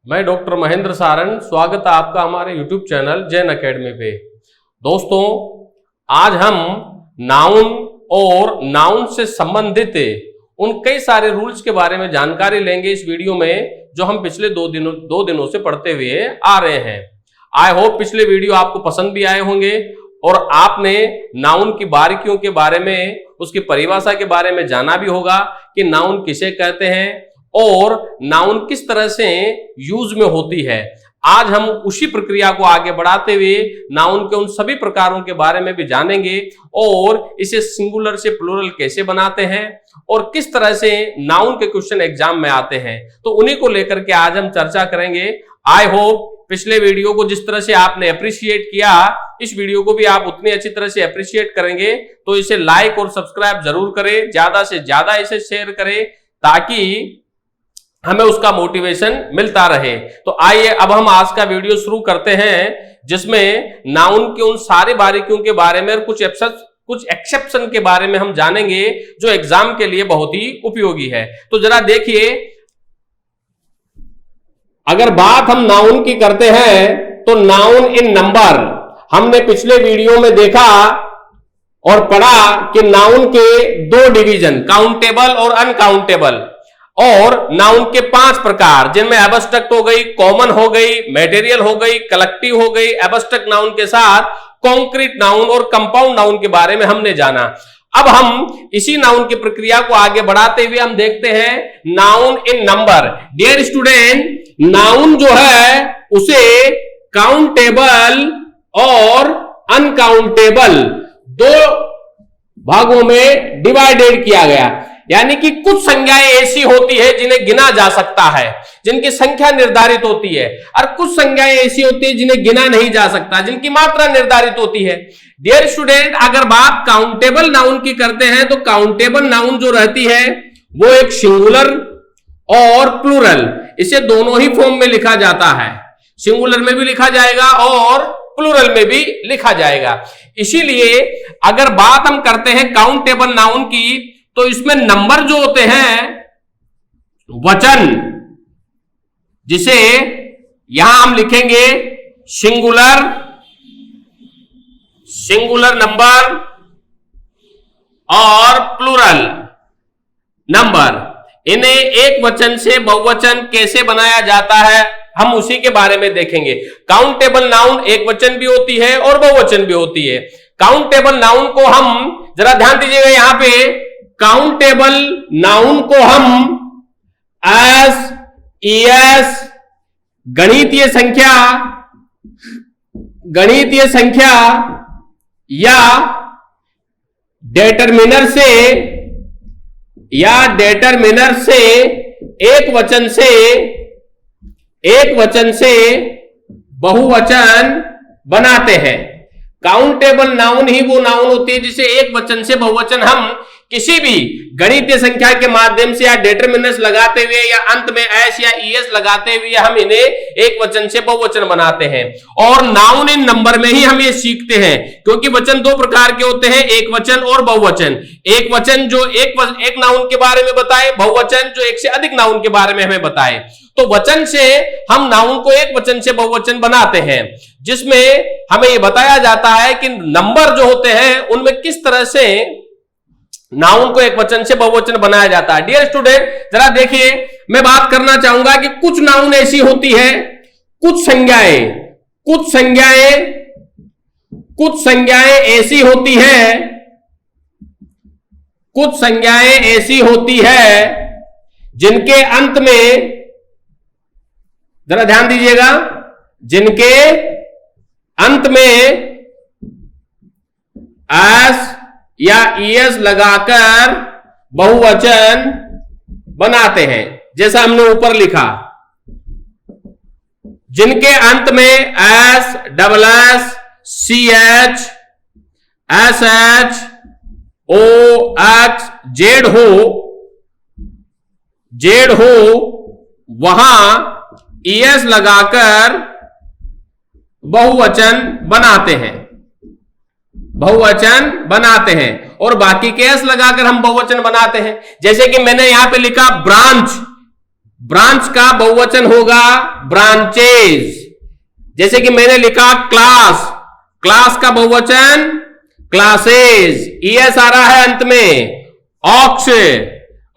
मैं डॉक्टर महेंद्र सारन, स्वागत है आपका हमारे YouTube चैनल जैन अकेडमी पे। दोस्तों, आज हम नाउन और नाउन से संबंधित उन कई सारे रूल्स के बारे में जानकारी लेंगे इस वीडियो में, जो हम पिछले दो दिनों से पढ़ते हुए आ रहे हैं। आई होप पिछले वीडियो आपको पसंद भी आए होंगे और आपने नाउन की बारीकियों के बारे में, उसकी परिभाषा के बारे में जाना भी होगा कि नाउन किसे कहते हैं और नाउन किस तरह से यूज में होती है। आज हम उसी प्रक्रिया को आगे बढ़ाते हुए नाउन के उन सभी प्रकारों के बारे में भी जानेंगे और इसे सिंगुलर से प्लूरल कैसे बनाते हैं और किस तरह से नाउन के क्वेश्चन एग्जाम में आते हैं, तो उन्हीं को लेकर के आज हम चर्चा करेंगे। आई होप पिछले वीडियो को जिस तरह से आपने अप्रिशिएट किया, इस वीडियो को भी आप उतनी अच्छी तरह से अप्रिशिएट करेंगे। तो इसे लाइक और सब्सक्राइब जरूर करें, ज्यादा से ज्यादा इसे शेयर करें ताकि हमें उसका मोटिवेशन मिलता रहे। तो आइए अब हम आज का वीडियो शुरू करते हैं, जिसमें नाउन के उन सारी बारीकियों के बारे में और कुछ एक्सेप्शन के बारे में हम जानेंगे, जो एग्जाम के लिए बहुत ही उपयोगी है। तो जरा देखिए, अगर बात हम नाउन की करते हैं तो नाउन इन नंबर, हमने पिछले वीडियो में देखा और पढ़ा कि नाउन के दो डिवीजन, काउंटेबल और अनकाउंटेबल, और नाउन के 5 प्रकार, जिनमें एब्स्ट्रैक्ट हो गई, कॉमन हो गई, मटेरियल हो गई, कलेक्टिव हो गई। एब्स्ट्रैक्ट नाउन के साथ कॉन्क्रीट नाउन और कंपाउंड नाउन के बारे में हमने जाना। अब हम इसी नाउन की प्रक्रिया को आगे बढ़ाते हुए हम देखते हैं noun in number. Dear student, noun जो है उसे काउंटेबल और अनकाउंटेबल दो भागों में डिवाइडेड किया गया। यानी कि कुछ संज्ञाएं ऐसी होती है जिन्हें गिना जा सकता है, जिनकी संख्या निर्धारित होती है, और कुछ संज्ञाएं ऐसी होती है जिन्हें गिना नहीं जा सकता, जिनकी मात्रा निर्धारित होती है। डियर स्टूडेंट, अगर बात काउंटेबल नाउन की करते हैं तो काउंटेबल नाउन जो रहती है वो एक सिंगुलर और प्लूरल, इसे दोनों ही फॉर्म में लिखा जाता है। सिंगुलर में भी लिखा जाएगा और प्लूरल में भी लिखा जाएगा। इसीलिए अगर बात हम करते हैं काउंटेबल नाउन की, तो इसमें नंबर जो होते हैं, वचन, जिसे यहां हम लिखेंगे सिंगुलर नंबर और प्लूरल नंबर, इन्हें एक वचन से बहुवचन कैसे बनाया जाता है हम उसी के बारे में देखेंगे। काउंटेबल नाउन एक वचन भी होती है और बहुवचन भी होती है। काउंटेबल नाउन को हम, जरा ध्यान दीजिएगा यहां पे, काउंटेबल नाउन को हम एस, ईएस, गणितीय संख्या या डेटरमिनर से एक वचन से बहुवचन बनाते हैं। काउंटेबल नाउन ही वो नाउन होती है जिसे एक वचन से बहुवचन हम किसी भी गणितीय संख्या के माध्यम से या डिटरमिनर्स लगाते हुए या अंत में एस या ईएस लगाते हुए हम इन्हें एक वचन से बहुवचन बनाते हैं। और नाउन इन नंबर में ही हम ये सीखते हैं, क्योंकि वचन दो प्रकार के होते हैं, एक वचन और बहुवचन। एक वचन जो एक नाउन के बारे में बताए, बहुवचन जो एक से अधिक नाउन के बारे में हमें बताए। तो वचन से हम नाउन को एक वचन से बहुवचन बनाते हैं, जिसमें हमें यह बताया जाता है कि नंबर जो होते हैं उनमें किस तरह से नाउन को एक वचन से बहुवचन बनाया जाता है। डियर स्टूडेंट, जरा देखिए, मैं बात करना चाहूंगा कि कुछ नाउन ऐसी होती है, कुछ संज्ञाएं ऐसी होती है जिनके अंत में, जरा ध्यान दीजिएगा, जिनके अंत में एस या ईएस लगाकर बहुवचन बनाते हैं। जैसा हमने ऊपर लिखा, जिनके अंत में S, double S, C H, S H, O X, Z हो, वहां ईएस लगाकर बहुवचन बनाते हैं और बाकी के एस लगाकर हम बहुवचन बनाते हैं। जैसे कि मैंने यहां पे लिखा ब्रांच, ब्रांच का बहुवचन होगा ब्रांचेज। जैसे कि मैंने लिखा क्लास, क्लास का बहुवचन क्लासेज, ईएस आ रहा है अंत में। ऑक्स,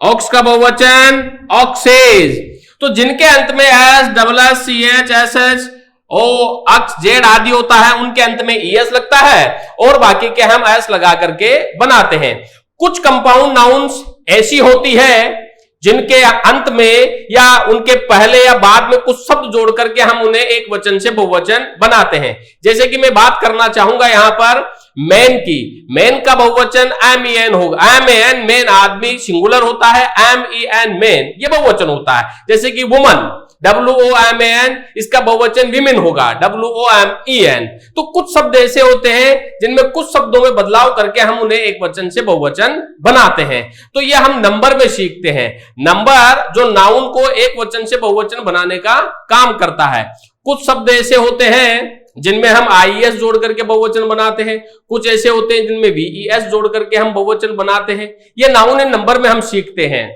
ऑक्स का बहुवचन ऑक्सेज। तो जिनके अंत में S, double S, C H, S H, O, X, Z आदि होता है, उनके अंत में ईएस लगता है और बाकी के हम एस लगा करके बनाते हैं। कुछ कंपाउंड नाउन्स ऐसी होती है जिनके अंत में या उनके पहले या बाद में कुछ शब्द जोड़ करके हम उन्हें एक वचन से बहुवचन बनाते हैं। जैसे कि मैं बात करना चाहूंगा यहां पर मैन की। मैन का बहुवचन एम ई एन होगा। एम ए एन, मैन आदमी सिंगुलर होता है, एम ई एन मैन ये बहुवचन होता है। जैसे कि वुमन, WOMAN, इसका बहुवचन विमेन होगा, WOMEN। तो कुछ शब्द ऐसे होते हैं जिनमें कुछ शब्दों में बदलाव करके हम उन्हें एक वचन से बहुवचन बनाते हैं। तो ये हम नंबर में सीखते हैं। नंबर जो नाउन को एक वचन से बहुवचन बनाने का काम करता है। कुछ शब्द ऐसे होते हैं जिनमें हम IES जोड़ करके बहुवचन बनाते हैं, कुछ ऐसे होते हैं जिनमें VES जोड़ करके हम बहुवचन बनाते हैं। ये नाउन एंड नंबर में हम सीखते हैं।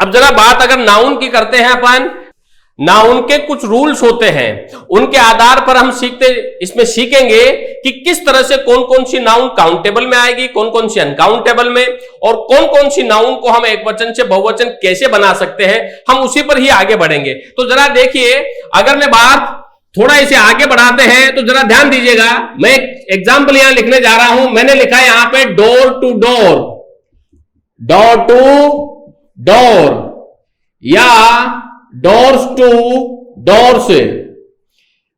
अब जरा बात अगर नाउन की करते हैं अपन, नाउन के कुछ रूल्स होते हैं, उनके आधार पर हम इसमें सीखेंगे कि किस तरह से कौन कौन सी नाउन काउंटेबल में आएगी, कौन कौन सी अनकाउंटेबल में, और कौन कौन सी नाउन को हम एक वचन से बहुवचन कैसे बना सकते हैं। हम उसी पर ही आगे बढ़ेंगे। तो जरा देखिए, अगर मैं बात थोड़ा इसे आगे बढ़ाते हैं तो जरा ध्यान दीजिएगा। मैं एक एग्जाम्पल यहां लिखने जा रहा हूं। मैंने लिखा है यहां पे door to door, door to door या doors to doors,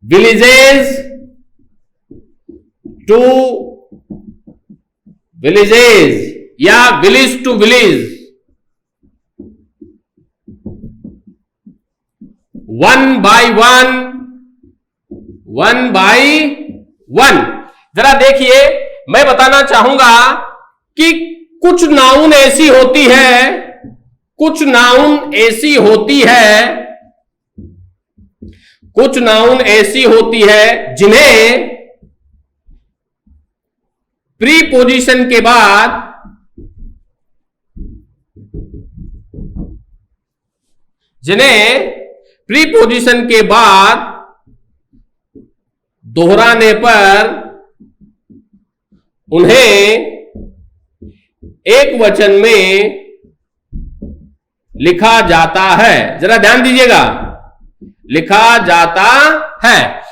villages to villages या village to village, one by one, one by one. जरा देखिए, मैं बताना चाहूंगा कि कुछ नाउन ऐसी होती है, कुछ नाउन ऐसी होती है, कुछ नाउन ऐसी होती है जिन्हें प्रीपोजिशन के बाद दोहराने पर उन्हें एक वचन में लिखा जाता है। जरा ध्यान दीजिएगा, लिखा जाता है।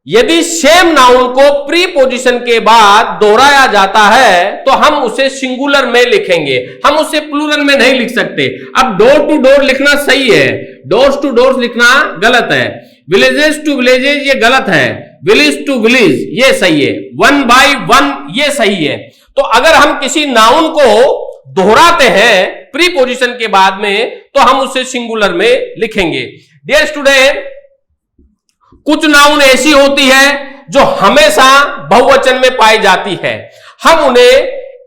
यदि सेम नाउन को प्रीपोजिशन के बाद दोहराया जाता है तो हम उसे सिंगुलर में लिखेंगे, हम उसे प्लूरल में नहीं लिख सकते। अब डोर टू डोर लिखना सही है, डोर्स टू डोर्स लिखना गलत है, विलेजेस टू विलेजेस ये गलत है, विलेज टू विलेज ये सही है, वन बाय वन ये सही है। तो अगर हम किसी नाउन को दोहराते हैं प्रीपोजिशन के बाद में तो हम उसे सिंगुलर में लिखेंगे। डियर स्टूडेंट, कुछ नाउन ऐसी होती है जो हमेशा बहुवचन में पाई जाती है। हम उन्हें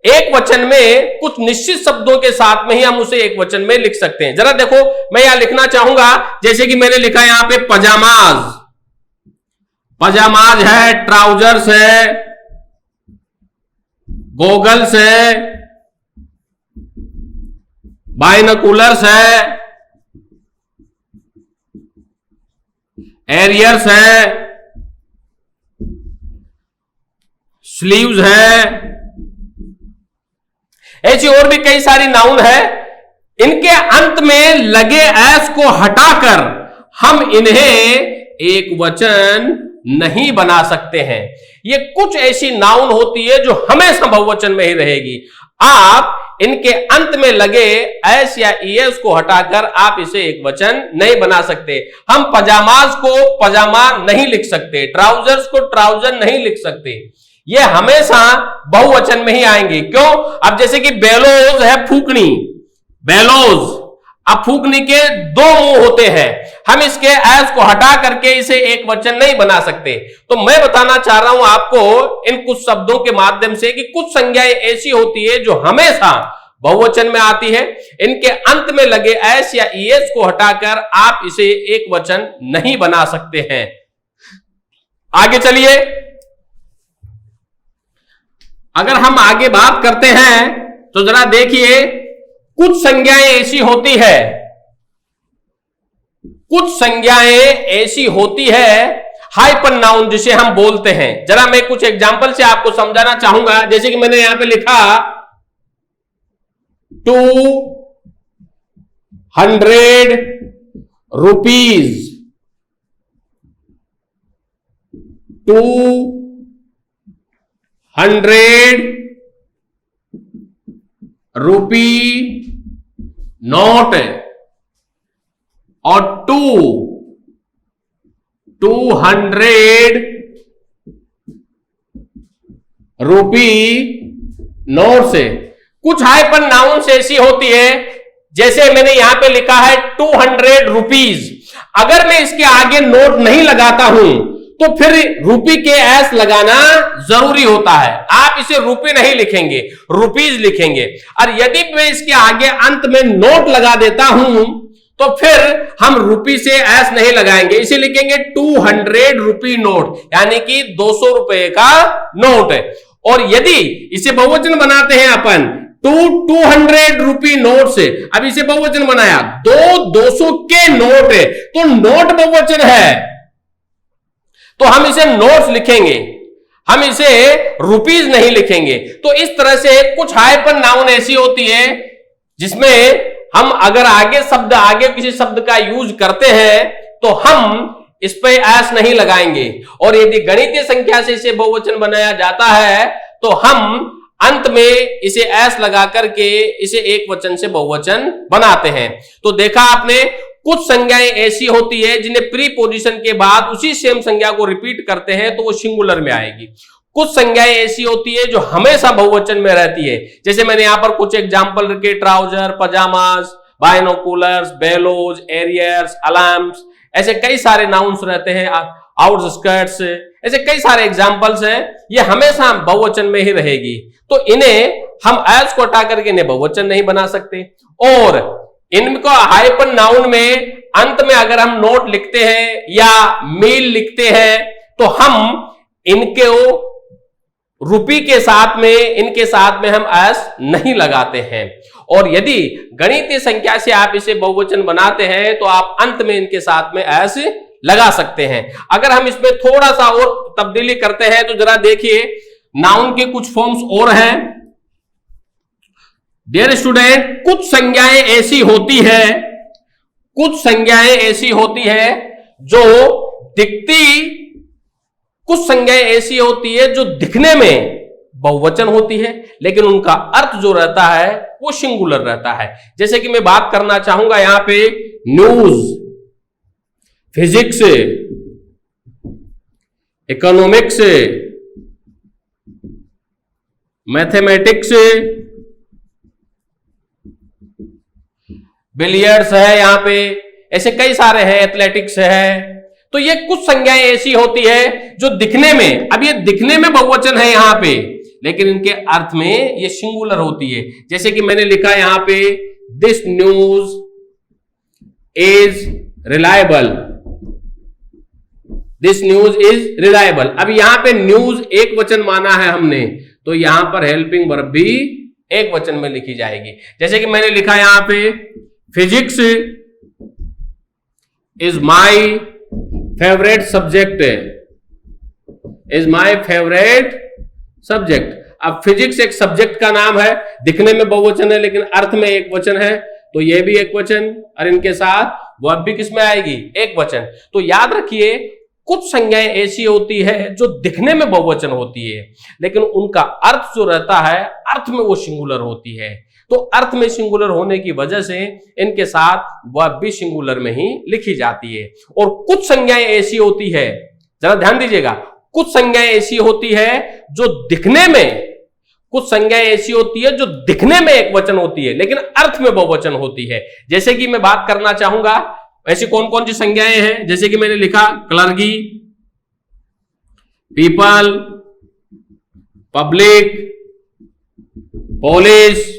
एक वचन में कुछ निश्चित शब्दों के साथ में ही हम उसे एक वचन में लिख सकते हैं। जरा देखो, मैं यहां लिखना चाहूंगा, जैसे कि मैंने लिखा यहां पे पजामाज, पजामाज है, ट्राउजर्स है, गोगल्स है, बाइनोकुलर्स है, एरियर्स है, स्लीव्स है, ऐसी और भी कई सारी नाउन है। इनके अंत में लगे एस को हटाकर हम इन्हें एक वचन नहीं बना सकते हैं। ये कुछ ऐसी नाउन होती है जो हमेशा बहुवचन में ही रहेगी। आप इनके अंत में लगे एस या ईएस को हटाकर आप इसे एक वचन नहीं बना सकते। हम पजामाज को पजामा नहीं लिख सकते, ट्राउजर्स को ट्राउजर नहीं लिख सकते, ये हमेशा बहुवचन में ही आएंगे। क्यों? अब जैसे कि बेलोज है, फूकनी, बेलोज, अब फूकनी के दो मुंह होते हैं, हम इसके एस को हटा करके इसे एक वचन नहीं बना सकते। तो मैं बताना चाह रहा हूं आपको इन कुछ शब्दों के माध्यम से कि कुछ संज्ञाएं ऐसी होती है जो हमेशा बहुवचन में आती है। इनके अंत में लगे एस या ईएस को हटाकर आप इसे एक वचन नहीं बना सकते हैं। आगे चलिए, अगर हम आगे बात करते हैं तो जरा देखिए, कुछ संज्ञाएं ऐसी होती है कुछ संज्ञाएं ऐसी होती है हाइपर नाउन जिसे हम बोलते हैं। जरा मैं कुछ एग्जांपल से आपको समझाना चाहूंगा। जैसे कि मैंने यहां पे लिखा 200 रुपीज, 200 रुपी नोट और 200 रुपी नोट से कुछ हाइपर नाउन्स ऐसी होती है, जैसे मैंने यहां पे लिखा है 200 रुपीज। अगर मैं इसके आगे नोट नहीं लगाता हूं तो फिर रुपी के एस लगाना जरूरी होता है। आप इसे रुपये नहीं लिखेंगे, रुपीज लिखेंगे। और यदि मैं इसके आगे अंत में नोट लगा देता हूं तो फिर हम रुपी से एस नहीं लगाएंगे, इसे लिखेंगे 200 रुपी नोट, यानी कि 200 रुपए का नोट। और यदि इसे बहुवचन बनाते हैं अपन 200 रुपी नोट से, अब इसे बहुवचन बनाया, 200 के नोट है तो नोट बहुवचन है, तो हम इसे नोट्स लिखेंगे, हम इसे रुपीज नहीं लिखेंगे। तो इस तरह से कुछ हाइपर नाउन ऐसी होती है जिसमें हम अगर आगे किसी शब्द का यूज करते हैं तो हम इस पे एस नहीं लगाएंगे, और यदि गणितीय संख्या से इसे बहुवचन बनाया जाता है तो हम अंत में इसे एस लगा करके इसे एक वचन से बहुवचन बनाते हैं। तो देखा आपने, कुछ संज्ञाएं ऐसी होती है जिन्हें प्रीपोजिशन के बाद उसी सेम संज्ञा को रिपीट करते हैं तो वो सिंगुलर में आएगी। कुछ संज्ञाएं ऐसी होती है जो हमेशा बहुवचन में रहती है, जैसे मैंने यहां पर कुछ एग्जांपल रखे, trouser, pyjamas, binoculars, bellows, arrears, alarms, ऐसे कई सारे नाउन्स रहते हैं, आउटस्कर्ट्स, ऐसे कई सारे एग्जांपल्स हैं। ये हमेशा बहुवचन में ही रहेगी, तो इन्हें हम एज को हटा करके इन्हें बहुवचन नहीं बना सकते। और इनको हाइपर नाउन में अंत में अगर हम नोट लिखते हैं या मील लिखते हैं तो हम इनके रुपी के साथ में, इनके साथ में हम एस नहीं लगाते हैं। और यदि गणितीय संख्या से आप इसे बहुवचन बनाते हैं तो आप अंत में इनके साथ में एस लगा सकते हैं। अगर हम इसमें थोड़ा सा और तब्दीली करते हैं तो जरा देखिए, नाउन के कुछ फॉर्म्स और हैं। डियर स्टूडेंट, कुछ संज्ञाएं ऐसी होती है, कुछ संज्ञाएं ऐसी होती है जो दिखती, कुछ संज्ञाएं ऐसी होती है जो दिखने में बहुवचन होती है लेकिन उनका अर्थ जो रहता है वो सिंगुलर रहता है। जैसे कि मैं बात करना चाहूंगा यहां पे news, physics, economics, mathematics, billiards है, यहां पे ऐसे कई सारे हैं, एथलेटिक्स है। तो ये कुछ संज्ञाएं ऐसी होती है जो दिखने में, अब ये दिखने में बहुवचन है यहां पे, लेकिन इनके अर्थ में ये सिंगुलर होती है। जैसे कि मैंने लिखा यहां पे this news is reliable, this news is reliable. अब यहां पे न्यूज एक वचन माना है हमने, तो यहां पर हेल्पिंग वर्ब भी एक वचन में लिखी जाएगी। जैसे कि मैंने लिखा यहां पे physics is my favourite subject, is my favourite subject. अब फिजिक्स एक सब्जेक्ट का नाम है, दिखने में बहुवचन है लेकिन अर्थ में एक वचन है, तो यह भी एक वचन, और इनके साथ वर्ब भी किसमें आएगी, एक वचन। तो याद रखिए, कुछ संज्ञाएं ऐसी होती है जो दिखने में बहुवचन होती है लेकिन उनका अर्थ जो रहता है, अर्थ में वो सिंगुलर होती है। तो अर्थ में सिंगुलर होने की वजह से इनके साथ वर्ब भी सिंगुलर में ही लिखी जाती है। और कुछ संज्ञाएं ऐसी होती है, जरा ध्यान दीजिएगा, कुछ संज्ञाएं ऐसी होती है जो दिखने में, कुछ संज्ञाएं ऐसी होती है जो दिखने में एक वचन होती है लेकिन अर्थ में बहुवचन होती है। जैसे कि मैं बात करना चाहूंगा ऐसी कौन कौन सी संज्ञाएं हैं, जैसे कि मैंने लिखा क्लर्की, पीपल, पब्लिक, पुलिस।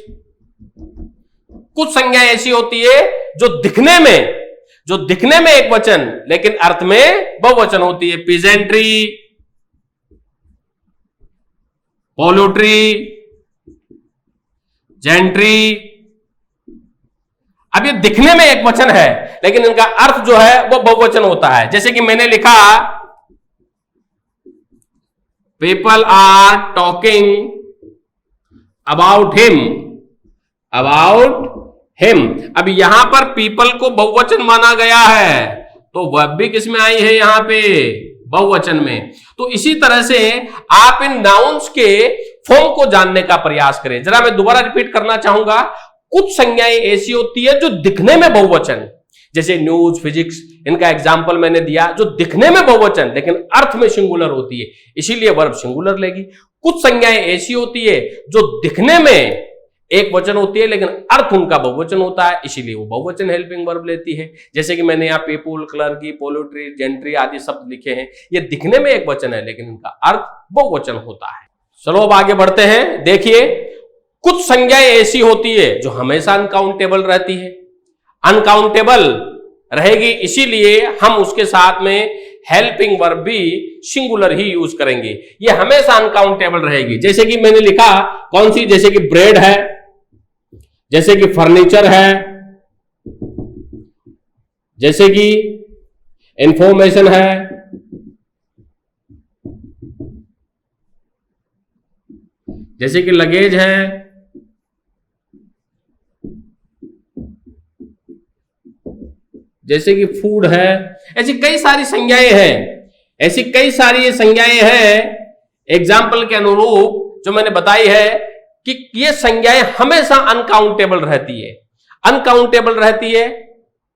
कुछ संज्ञाएं ऐसी होती है जो दिखने में एक वचन लेकिन अर्थ में बहुवचन होती है। Peasantry, poultry, gentry. अब ये दिखने में एक वचन है लेकिन इनका अर्थ जो है वो बहुवचन होता है। जैसे कि मैंने लिखा people are talking about him, about him. अब यहां पर पीपल को बहुवचन माना गया है तो वर्ब भी किस में आई है, यहां पे बहुवचन में। तो इसी तरह से आप इन नाउन्स के फॉर्म को जानने का प्रयास करें। जरा मैं दोबारा रिपीट करना चाहूंगा, कुछ संज्ञाएं ऐसी होती है जो दिखने में बहुवचन, जैसे न्यूज, फिजिक्स, इनका एग्जाम्पल मैंने दिया, जो दिखने में बहुवचन लेकिन अर्थ में सिंगुलर होती है, इसीलिए वर्ब सिंगुलर लेगी। कुछ संज्ञाएं ऐसी होती है जो दिखने में एक वचन होती है लेकिन अर्थ उनका बहुवचन होता है, इसीलिए वो बहुवचन हेल्पिंग वर्ब लेती है। जैसे कि मैंने यहाँ पीपुल, क्लर्की, पोल्ट्री, जेंट्री आदि शब्द लिखे हैं, ये दिखने में एक वचन है लेकिन इनका अर्थ बहुवचन होता है। चलो अब आगे बढ़ते हैं। देखिए, कुछ संज्ञाएं ऐसी होती है जो हमेशा अनकाउंटेबल रहती है। अनकाउंटेबल रहेगी इसीलिए हम उसके साथ में हेल्पिंग वर्ब भी सिंगुलर ही यूज करेंगे। ये हमेशा अनकाउंटेबल रहेगी। जैसे कि मैंने लिखा कौन सी, जैसे कि ब्रेड है, जैसे कि फर्नीचर है, जैसे कि इंफॉर्मेशन है, जैसे कि लगेज है, जैसे कि फूड है। ऐसी कई सारी संज्ञाएं हैं, ऐसी कई सारी संज्ञाएं हैं एग्जाम्पल के अनुरूप जो मैंने बताई है कि ये संज्ञाएं हमेशा अनकाउंटेबल रहती है, अनकाउंटेबल रहती है।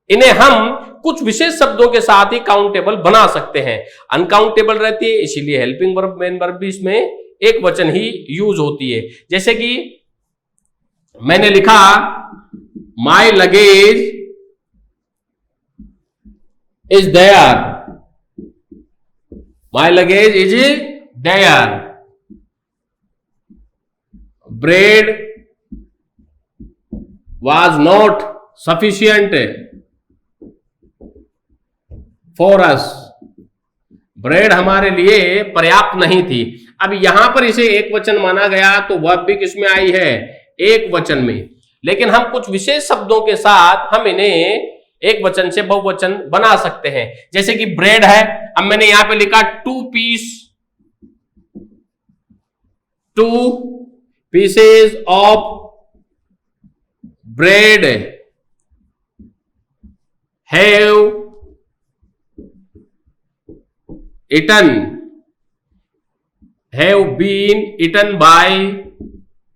इन्हें हम कुछ विशेष शब्दों के साथ ही काउंटेबल बना सकते हैं। अनकाउंटेबल रहती है इसीलिए हेल्पिंग वर्ब, मेन वर्ब भी इसमें एक वचन ही यूज होती है। जैसे कि मैंने लिखा my luggage is there, my luggage is there. Bread was not sufficient for us, bread हमारे लिए पर्याप्त नहीं थी। अब यहां पर इसे एक वचन माना गया तो वर्ब भी किसमें आई है, एक वचन में। लेकिन हम कुछ विशेष शब्दों के साथ हम इन्हें एक वचन से बहुवचन बना सकते हैं। जैसे कि ब्रेड है, अब मैंने यहां पे लिखा 2 pieces of bread have been eaten by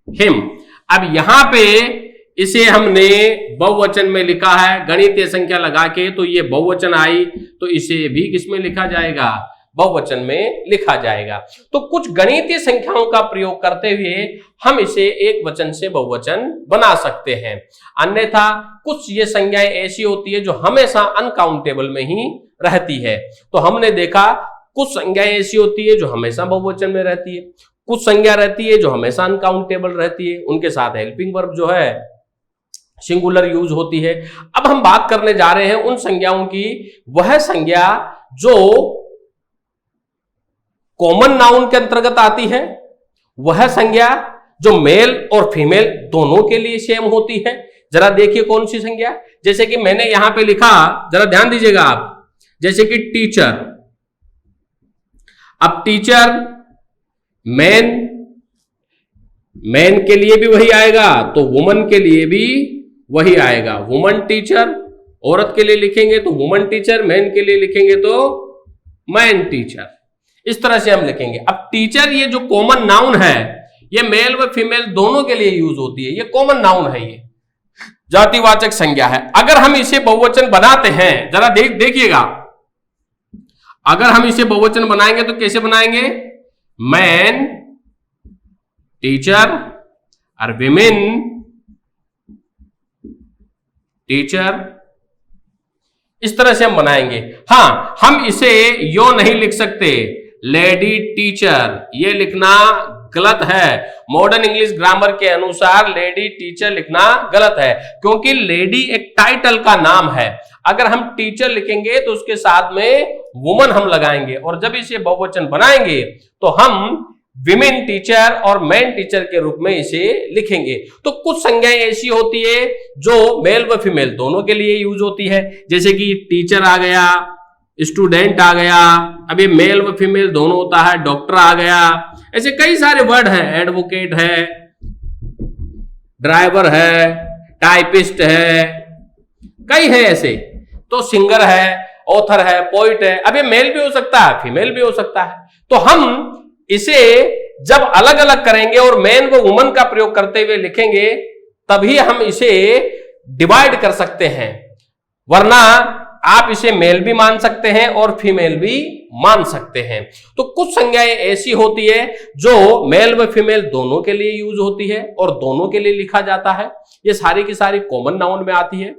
him। अब यहां पे इसे हमने बहुवचन में लिखा है गणितीय संख्या लगा के, तो ये बहुवचन आई तो इसे भी किसमें लिखा जाएगा, बहुवचन में लिखा जाएगा। तो कुछ गणितीय संख्याओं का प्रयोग करते हुए हम इसे एक वचन से बहुवचन बना सकते हैं। अन्यथा कुछ ये संज्ञाएं ऐसी होती है जो हमेशा अनकाउंटेबल में ही रहती है। तो हमने देखा कुछ संज्ञाएं ऐसी होती है जो हमेशा बहुवचन में रहती है, कुछ संज्ञा रहती है जो हमेशा अनकाउंटेबल रहती है, उनके साथ हेल्पिंग वर्ब जो है सिंगुलर यूज होती है। अब हम बात करने जा रहे हैं उन संज्ञाओं की, वह संज्ञा जो कॉमन नाउन के अंतर्गत आती है, वह संज्ञा जो मेल और फीमेल दोनों के लिए सेम होती है। जरा देखिए कौन सी संज्ञा, जैसे कि मैंने यहां पे लिखा, जरा ध्यान दीजिएगा आप, जैसे कि टीचर। अब टीचर मैन के लिए भी वही आएगा तो वुमन के लिए भी वही आएगा। वुमन टीचर, औरत के लिए लिखेंगे तो वुमन टीचर, मैन के लिए लिखेंगे तो मैन टीचर। इस तरह से हम लिखेंगे। अब टीचर ये जो कॉमन नाउन है ये मेल व फीमेल दोनों के लिए यूज होती है, ये कॉमन नाउन है, ये जातिवाचक संज्ञा है। अगर हम इसे बहुवचन बनाते हैं, जरा देखिएगा, अगर हम इसे बहुवचन बनाएंगे तो कैसे बनाएंगे, मैन टीचर और विमेन टीचर, इस तरह से हम बनाएंगे। हां, हम इसे यो नहीं लिख सकते लेडी टीचर, ये लिखना गलत है। मॉडर्न इंग्लिश ग्रामर के अनुसार लेडी टीचर लिखना गलत है, क्योंकि लेडी एक टाइटल का नाम है। अगर हम टीचर लिखेंगे तो उसके साथ में वुमन हम लगाएंगे, और जब इसे बहुवचन बनाएंगे तो हम विमेन टीचर और मैन टीचर के रूप में इसे लिखेंगे। तो कुछ संज्ञाएं ऐसी होती है जो मेल व फीमेल दोनों के लिए यूज होती है, जैसे कि टीचर आ गया, स्टूडेंट आ गया, अब ये मेल व फीमेल दोनों होता है, डॉक्टर आ गया, ऐसे कई सारे वर्ड हैं, एडवोकेट है, ड्राइवर है, टाइपिस्ट है, कई है ऐसे। तो सिंगर है, ऑथर है, पोइट है। अब ये मेल भी हो सकता है, फीमेल भी हो सकता है। तो हम इसे जब अलग अलग करेंगे और मैन व वुमन का प्रयोग करते हुए लिखेंगे तभी हम इसे डिवाइड कर सकते हैं, वरना आप इसे मेल भी मान सकते हैं और फीमेल भी मान सकते हैं। तो कुछ संज्ञाएं ऐसी होती है जो मेल व फीमेल दोनों के लिए यूज होती है और दोनों के लिए लिखा जाता है। ये सारी की सारी कॉमन नाउन में आती है।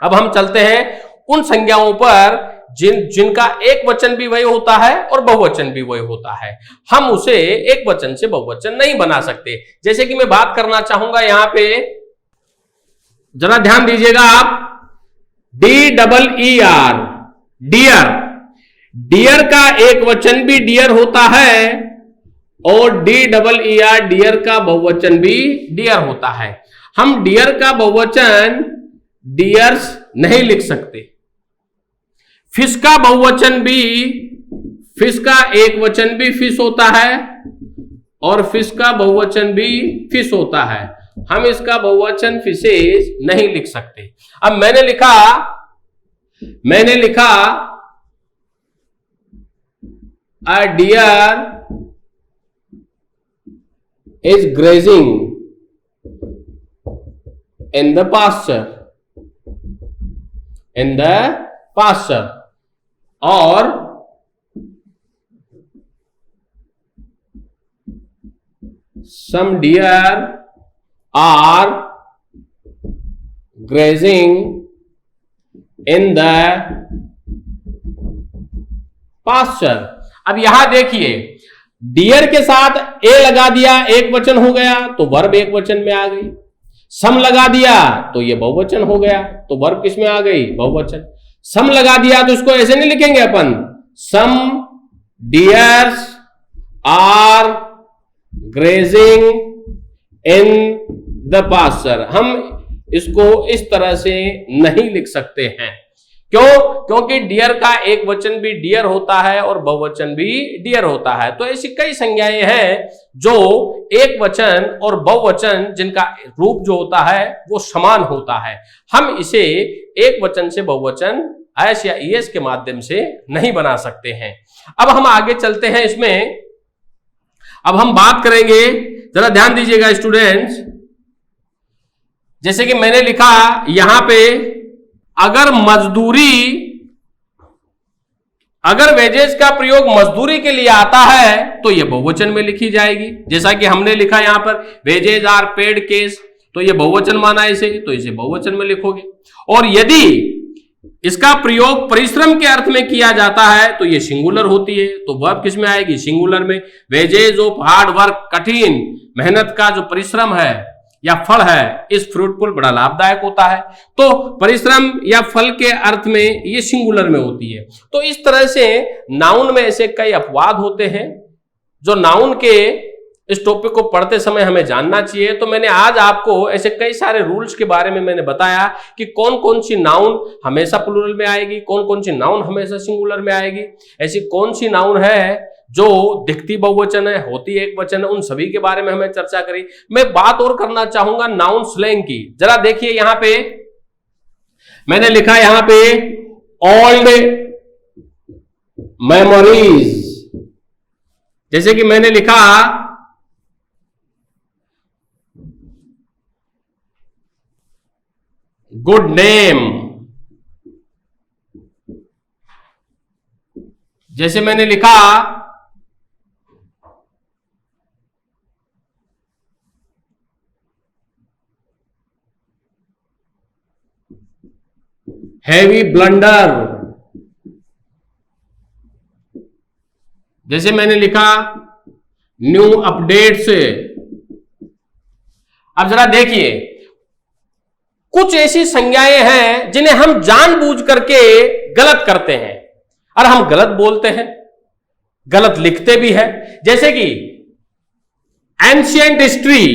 अब हम चलते हैं उन संज्ञाओं पर जिनका एक वचन भी वही होता है और बहुवचन भी वही होता है। हम उसे एक वचन से बहुवचन नहीं बना सकते। जैसे कि मैं बात करना चाहूंगा यहां पे, जरा ध्यान दीजिएगा आप, DEER, डियर। डियर का एक वचन भी डियर होता है और DEER, डियर का बहुवचन भी डियर होता है। हम डियर का बहुवचन डियर्स नहीं लिख सकते। फिश का बहुवचन भी, फिश का एक वचन भी फिश होता है और फिश का बहुवचन भी फिश होता है। हम इसका बहुवचन फिशेज नहीं लिख सकते। अब मैंने लिखा a deer is grazing in the pasture, in the pasture, और some deer are grazing in the pasture। अब यहां देखिए, डियर के साथ ए लगा दिया, एक वचन हो गया तो वर्ब एक वचन में आ गई। सम लगा दिया तो ये बहुवचन हो गया, तो वर्ब किस में आ गई? बहुवचन। सम लगा दिया तो इसको ऐसे नहीं लिखेंगे अपन, some deers are grazing in the pasture. हम इसको इस तरह से नहीं लिख सकते हैं। क्यों? क्योंकि डियर का एक वचन भी डियर होता है और बहुवचन भी डियर होता है। तो ऐसी कई संज्ञाएं हैं जो एक वचन और बहुवचन जिनका रूप जो होता है वो समान होता है। हम इसे एक वचन से बहुवचन एस या ईएस के माध्यम से नहीं बना सकते हैं। अब हम आगे चलते हैं इसमें। अब हम बात करेंगे, जरा ध्यान दीजिएगा स्टूडेंट्स, जैसे कि मैंने लिखा यहां पे, अगर वेजेस का प्रयोग मजदूरी के लिए आता है तो यह बहुवचन में लिखी जाएगी। जैसा कि हमने लिखा यहां पर वेजेस आर पेड केस, तो यह बहुवचन माना इसे, तो इसे बहुवचन में लिखोगे। और यदि इसका प्रयोग परिश्रम के अर्थ में किया जाता है तो यह सिंगुलर होती है, तो वर्ब किस में आएगी? सिंगुलर में। वेजेस ऑफ हार्ड वर्क, कठिन मेहनत का जो परिश्रम है या फल है, इस फ्रूटफुल बड़ा लाभदायक होता है। तो परिश्रम या फल के अर्थ में ये सिंगुलर में होती है। तो इस तरह से नाउन में ऐसे कई अपवाद होते हैं जो नाउन के इस टॉपिक को पढ़ते समय हमें जानना चाहिए। तो मैंने आज आपको ऐसे कई सारे रूल्स के बारे में मैंने बताया कि कौन कौन सी नाउन हमेशा प्लूरल में आएगी, कौन कौन सी नाउन हमेशा सिंगुलर में आएगी, ऐसी कौन सी नाउन है जो दिखती बहुवचन है, होती एक वचन है, उन सभी के बारे में हमें चर्चा करी। मैं बात और करना चाहूंगा नाउन स्लैंग की। जरा देखिए यहां पे मैंने लिखा, यहां पे ओल्ड मेमोरीज, जैसे कि मैंने लिखा गुड नेम, जैसे मैंने लिखा हैवी ब्लंडर, जैसे मैंने लिखा न्यू अपडेट्स। अब जरा देखिए, कुछ ऐसी संज्ञाएं हैं जिन्हें हम जानबूझ करके गलत करते हैं और हम गलत बोलते हैं, गलत लिखते भी हैं। जैसे कि एंशियंट हिस्ट्री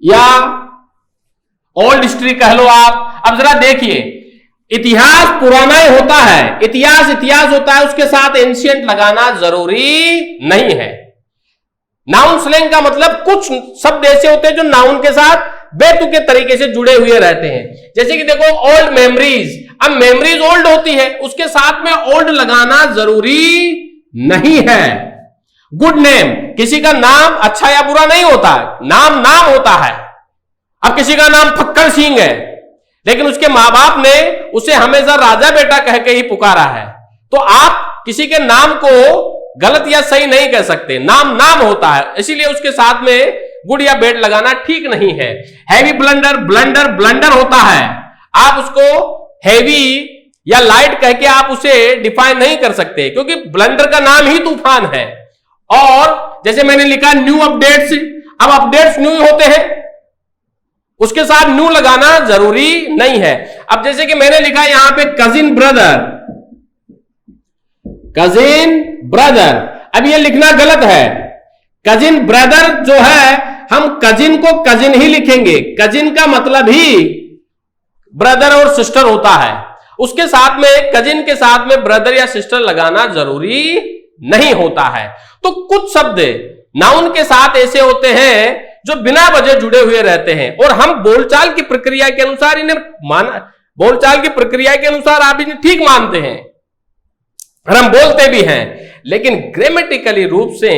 या ओल्ड हिस्ट्री कह लो आप। अब जरा देखिए, इतिहास पुराना ही होता है, इतिहास होता है, उसके साथ एंशियंट लगाना जरूरी नहीं है। नाउन स्लैंग का मतलब कुछ शब्द ऐसे होते हैं जो नाउन के साथ बेतुके तरीके से जुड़े हुए रहते हैं। जैसे कि देखो ओल्ड मेमोरीज, अब मेमोरीज ओल्ड होती है, उसके साथ में ओल्ड लगाना जरूरी नहीं है। गुड नेम, किसी का नाम अच्छा या बुरा नहीं होता है, नाम नाम होता है। अब किसी का नाम फक्कड़ सिंह है, लेकिन उसके मां बाप ने उसे हमेशा राजा बेटा कह के ही पुकारा है, तो आप किसी के नाम को गलत या सही नहीं कह सकते, नाम नाम होता है, इसीलिए उसके साथ में गुड या बैड लगाना ठीक नहीं है। हैवी ब्लंडर, ब्लंडर ब्लंडर होता है, आप उसको हैवी या लाइट कह के आप उसे डिफाइन नहीं कर सकते, क्योंकि ब्लंडर का नाम ही तूफान है। और जैसे मैंने लिखा न्यू अपडेट्स, अब अपडेट्स न्यू होते हैं, उसके साथ न्यू लगाना जरूरी नहीं है। अब जैसे कि मैंने लिखा यहां पे कजिन ब्रदर, कजिन ब्रदर, अब ये लिखना गलत है। कजिन ब्रदर जो है, हम कजिन को कजिन ही लिखेंगे, कजिन का मतलब ही ब्रदर और सिस्टर होता है, उसके साथ में कजिन के साथ में ब्रदर या सिस्टर लगाना जरूरी नहीं होता है। तो कुछ शब्द नाउन के साथ ऐसे होते हैं जो बिना वजह जुड़े हुए रहते हैं, और हम बोलचाल की प्रक्रिया के अनुसार इन्हें माना, बोलचाल की प्रक्रिया के अनुसार आप इन्हें ठीक मानते हैं और हम बोलते भी हैं, लेकिन ग्रामेटिकली रूप से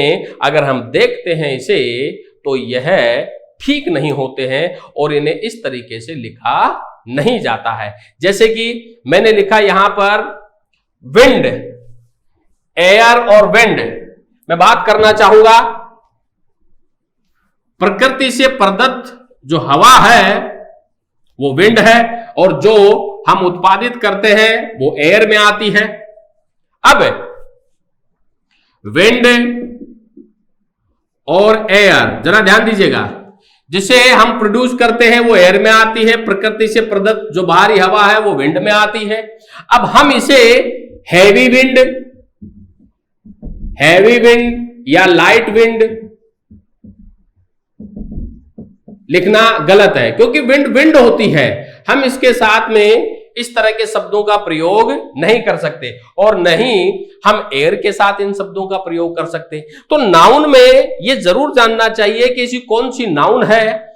अगर हम देखते हैं इसे, तो यह ठीक नहीं होते हैं और इन्हें इस तरीके से लिखा नहीं जाता है। जैसे कि मैंने लिखा यहां पर विंड, एयर और विंड, मैं बात करना चाहूंगा प्रकृति से प्रदत्त जो हवा है वो विंड है, और जो हम उत्पादित करते हैं वो एयर में आती है। अब विंड और एयर जरा ध्यान दीजिएगा, जिसे हम प्रोड्यूस करते हैं वो एयर में आती है, प्रकृति से प्रदत्त जो बाहरी हवा है वो विंड में आती है। अब हम इसे हैवी विंड या लाइट विंड लिखना गलत है, क्योंकि विंड विंड होती है, हम इसके साथ में इस तरह के शब्दों का प्रयोग नहीं कर सकते, और नहीं हम एयर के साथ इन शब्दों का प्रयोग कर सकते। तो नाउन में यह जरूर जानना चाहिए कि ऐसी कौन सी नाउन है,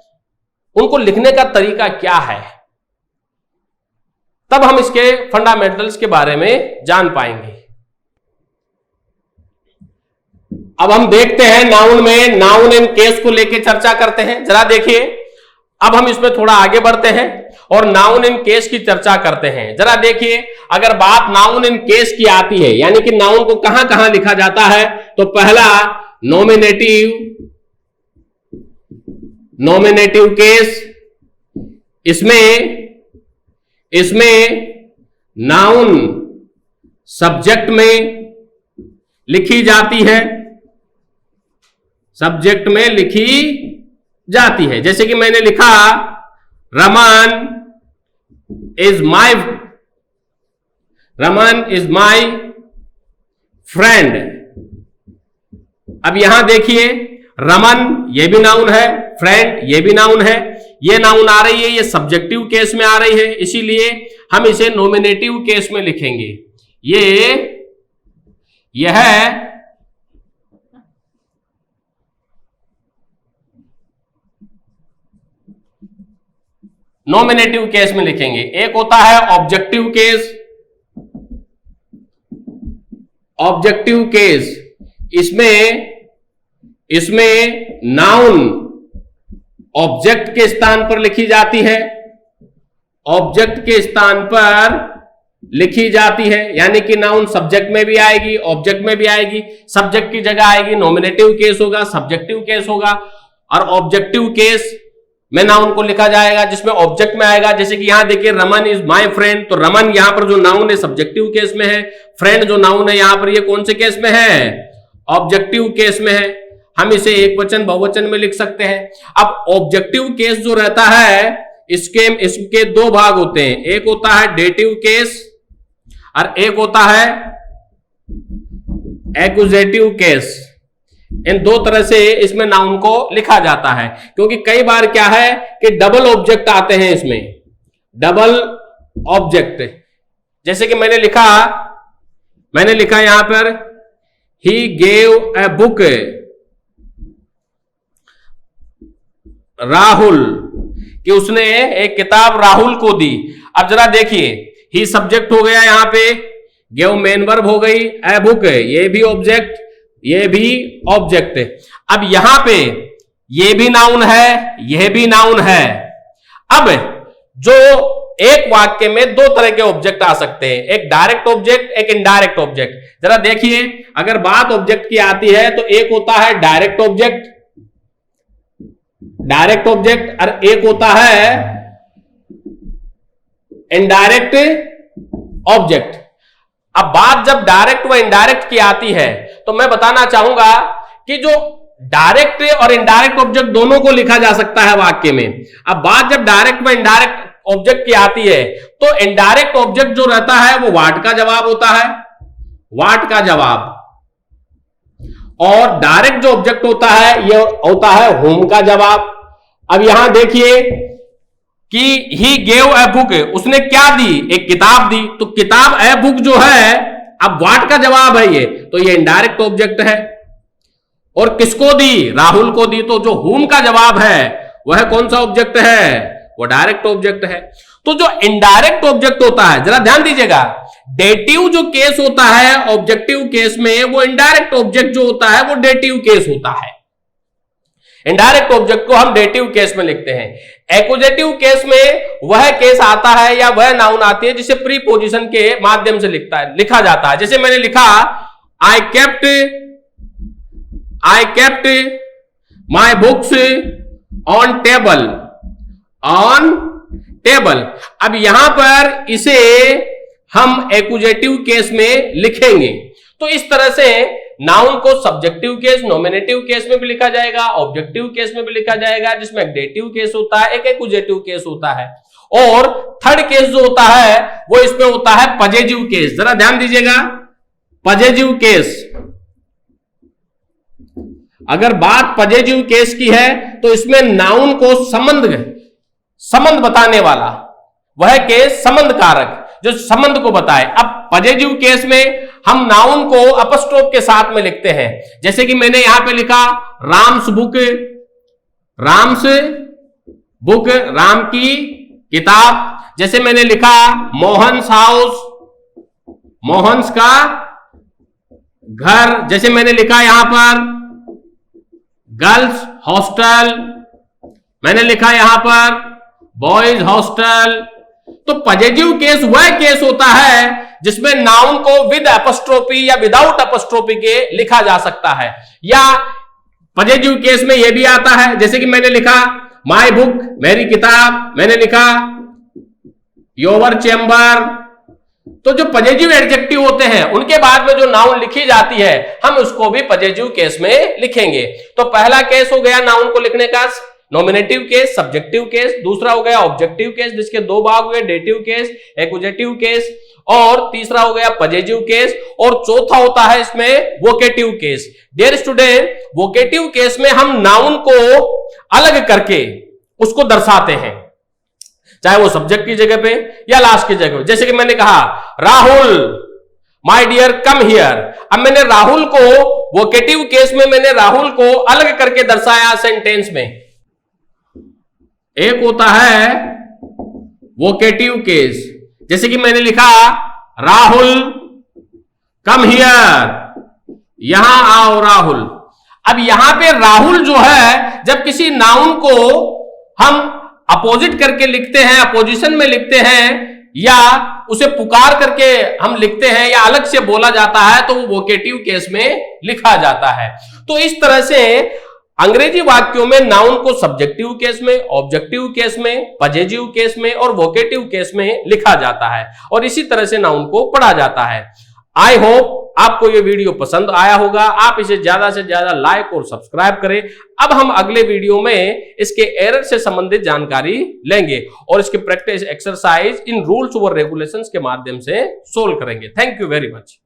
उनको लिखने का तरीका क्या है, तब हम इसके फंडामेंटल्स के बारे में जान पाएंगे। अब हम देखते हैं नाउन में, नाउन एंड केस को लेकर चर्चा करते हैं। जरा देखिए, अब हम इसमें थोड़ा आगे बढ़ते हैं और नाउन एंड केस की चर्चा करते हैं। जरा देखिए, अगर बात नाउन एंड केस की आती है, यानी कि नाउन को कहां कहां लिखा जाता है, तो पहला नॉमिनेटिव केस, इसमें नाउन सब्जेक्ट में लिखी जाती है, सब्जेक्ट में लिखी जाती है। जैसे कि मैंने लिखा रमन इज माई फ्रेंड। अब यहां देखिए, रमन ये भी नाउन है, फ्रेंड ये भी नाउन है, ये नाउन आ रही है, ये सब्जेक्टिव केस में आ रही है, इसीलिए हम इसे नॉमिनेटिव केस में लिखेंगे। यह नॉमिनेटिव केस में लिखेंगे। एक होता है ऑब्जेक्टिव केस, इसमें नाउन ऑब्जेक्ट के स्थान पर लिखी जाती है, यानी कि नाउन सब्जेक्ट में भी आएगी, ऑब्जेक्ट में भी आएगी, सब्जेक्ट की जगह आएगी, नॉमिनेटिव केस होगा, सब्जेक्टिव केस होगा। और ऑब्जेक्टिव केस में नाउन को लिखा जाएगा जिसमें ऑब्जेक्ट में आएगा। जैसे कि यहां देखिए, रमन इज माय फ्रेंड, तो रमन यहां पर जो नाउन है सब्जेक्टिव केस में है, फ्रेंड जो नाउन है यहां पर ये कौन से केस में है, ऑब्जेक्टिव केस में है। हम इसे एक वचन बहुवचन में लिख सकते हैं। अब ऑब्जेक्टिव केस जो रहता है, इसके दो भाग होते हैं, एक होता है डेटिव केस और एक होता है एक्यूजेटिव केस, इन दो तरह से इसमें नाउन को लिखा जाता है, क्योंकि कई बार क्या है कि डबल ऑब्जेक्ट आते हैं इसमें, डबल ऑब्जेक्ट। जैसे कि मैंने लिखा यहां पर he gave a book Rahul, कि उसने एक किताब राहुल को दी। अब जरा देखिए, ही सब्जेक्ट हो गया यहां पे, गेव मेन वर्ब हो गई, ए बुक ये भी ऑब्जेक्ट, ये भी ऑब्जेक्ट। अब यहां पे ये भी नाउन है, यह भी नाउन है। अब जो एक वाक्य में दो तरह के ऑब्जेक्ट आ सकते हैं, एक डायरेक्ट ऑब्जेक्ट, एक इनडायरेक्ट ऑब्जेक्ट। जरा देखिए, अगर बात ऑब्जेक्ट की आती है तो एक होता है डायरेक्ट ऑब्जेक्ट, और एक होता है इनडायरेक्ट ऑब्जेक्ट। अब बात जब डायरेक्ट व इनडायरेक्ट की आती है तो मैं बताना चाहूंगा कि जो डायरेक्ट और इनडायरेक्ट ऑब्जेक्ट दोनों को लिखा जा सकता है वाक्य में। अब बात जब डायरेक्ट व इनडायरेक्ट ऑब्जेक्ट की आती है तो इनडायरेक्ट ऑब्जेक्ट जो रहता है वो व्हाट का जवाब होता है, व्हाट का जवाब, और डायरेक्ट जो ऑब्जेक्ट होता है ये होता है होम का जवाब। अब यहां देखिए कि ही गेव ए बुक, उसने क्या दी, एक किताब दी, तो किताब ए बुक जो है, अब व्हाट का जवाब है ये, तो ये इनडायरेक्ट ऑब्जेक्ट है। और किसको दी, राहुल को दी, तो जो होम का जवाब है वह कौन सा ऑब्जेक्ट है, वो डायरेक्ट ऑब्जेक्ट है। तो जो इनडायरेक्ट ऑब्जेक्ट होता है, जरा ध्यान दीजिएगा, डेटिव जो केस होता है ऑब्जेक्टिव केस में, वो इनडायरेक्ट ऑब्जेक्ट जो होता है वो डेटिव केस होता है। इनडायरेक्ट ऑब्जेक्ट को हम डेटिव केस में लिखते हैं। एक्यूजेटिव केस में वह केस आता है या वह नाउन आती है जिसे प्रीपोजिशन के माध्यम से लिखा जाता है। जैसे मैंने लिखा I kept my books on table, अब यहां पर इसे हम एक्यूजेटिव केस में लिखेंगे। तो इस तरह से नाउन को सब्जेक्टिव केस, नॉमिनेटिव केस में भी लिखा जाएगा, ऑब्जेक्टिव केस में भी लिखा जाएगा, जिसमें एक डेटिव केस होता है, एक एक्यूजेटिव केस होता है, और थर्ड केस जो होता है वो इसमें होता है पजेजिव केस। जरा ध्यान दीजिएगा, पजेजिव केस, अगर बात पजेजिव केस की है तो इसमें नाउन को संबंध बताने वाला वह केस संबंध कारक जो संबंध को बताए। अब पजेजिव केस में हम नाउन को अपस्ट्रोफ के साथ में लिखते हैं। जैसे कि मैंने यहां पे लिखा राम्स बुक, राम की किताब। जैसे मैंने लिखा मोहन्स हाउस, मोहन्स का घर। जैसे मैंने लिखा यहां पर गर्ल्स हॉस्टल, मैंने लिखा यहां पर बॉयज हॉस्टल। तो पजेजिव केस वह केस होता है जिसमें नाउन को विद अपस्ट्रोफी या विदाउट अपस्ट्रोफी के लिखा जा सकता है। या पजेजिव केस में यह भी आता है, जैसे कि मैंने लिखा माय बुक, मेरी किताब, मैंने लिखा योर चेंबर। तो जो पजेजिव एडजेक्टिव होते हैं उनके बाद में जो नाउन लिखी जाती है हम उसको भी पजेजिव केस में लिखेंगे। तो पहला केस हो गया नाउन को लिखने का नॉमिनेटिव केस, सब्जेक्टिव केस। दूसरा हो गया ऑब्जेक्टिव केस जिसके दो भाग हुए, डेटिव केस, एक्यूजेटिव केस, और तीसरा हो गया पजेजिव केस, और चौथा होता है इसमें vocative case. Dear student, vocative case में हम नाउन को अलग करके उसको दर्शाते हैं, चाहे वो सब्जेक्ट की जगह पे या लास्ट की जगह पे। जैसे कि मैंने कहा Rahul my dear come here. अब मैंने राहुल को वोकेटिव केस में मैंने राहुल को अलग करके दर्शाया सेंटेंस में। एक होता है वोकेटिव केस, जैसे कि मैंने लिखा राहुल कम हियर, यहां आओ राहुल। अब यहां पे राहुल जो है जब किसी नाउन को हम अपोजिट करके लिखते हैं, अपोजिशन में लिखते हैं, या उसे पुकार करके हम लिखते हैं, या अलग से बोला जाता है, तो वो वोकेटिव केस में लिखा जाता है। तो इस तरह से अंग्रेजी वाक्यों में नाउन को सब्जेक्टिव केस में, ऑब्जेक्टिव केस में, पजेजिव केस में और वोकेटिव केस में लिखा जाता है, और इसी तरह से नाउन को पढ़ा जाता है। आई होप आपको ये वीडियो पसंद आया होगा। आप इसे ज्यादा से ज्यादा लाइक और सब्सक्राइब करें। अब हम अगले वीडियो में इसके एरर से संबंधित जानकारी लेंगे और इसके प्रैक्टिस एक्सरसाइज इन रूल्स और रेगुलेशंस के माध्यम से सोल्व करेंगे। Thank you very much.